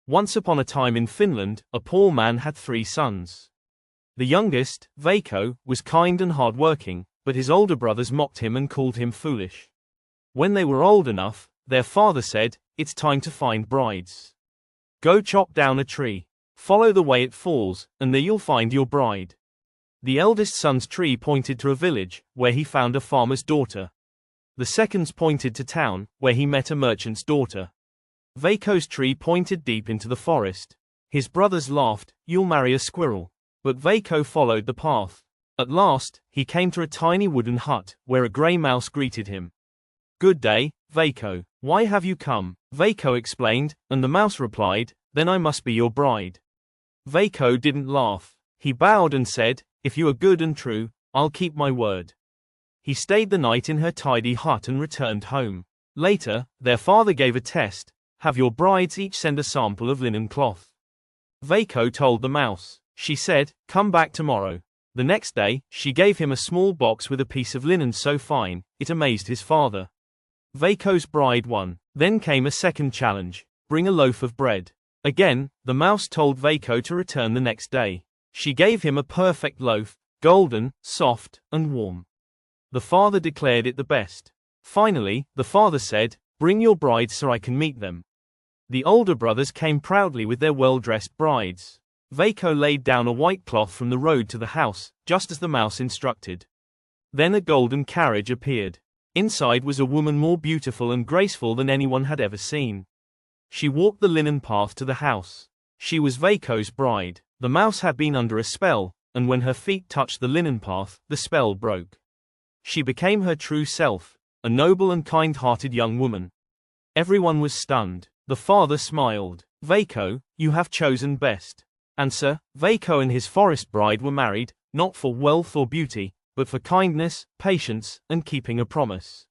Once upon a time in Finland, a poor man had 3 sons. The youngest, Veikko, was kind and hard-working, but his older brothers mocked him and called him foolish. When they were old enough, their father said, "It's time to find brides. Go chop down a tree. Follow the way it falls, and there you'll find your bride." The eldest son's tree pointed to a village, where he found a farmer's daughter. The second's pointed to town, where he met a merchant's daughter. Veikko's tree pointed deep into the forest. His brothers laughed, "You'll marry a squirrel." But Veikko followed the path. At last, he came to a tiny wooden hut, where a grey mouse greeted him. "Good day, Veikko. Why have you come?" Veikko explained, and the mouse replied, "Then I must be your bride." Veikko didn't laugh. He bowed and said, "If you are good and true, I'll keep my word." He stayed the night in her tidy hut and returned home. Later, their father gave a test. "Have your brides each send a sample of linen cloth." Veikko told the mouse. She said, "Come back tomorrow." The next day, she gave him a small box with a piece of linen so fine, it amazed his father. Veikko's bride won. Then came a second challenge. "Bring a loaf of bread." Again, the mouse told Veikko to return the next day. She gave him a perfect loaf, golden, soft, and warm. The father declared it the best. Finally, the father said, "Bring your brides so I can meet them." The older brothers came proudly with their well-dressed brides. Veikko laid down a white cloth from the road to the house, just as the mouse instructed. Then a golden carriage appeared. Inside was a woman more beautiful and graceful than anyone had ever seen. She walked the linen path to the house. She was Veikko's bride. The mouse had been under a spell, and when her feet touched the linen path, the spell broke. She became her true self, a noble and kind-hearted young woman. Everyone was stunned. The father smiled. "Veikko, you have chosen best." And so, Veikko and his forest bride were married, not for wealth or beauty, but for kindness, patience, and keeping a promise.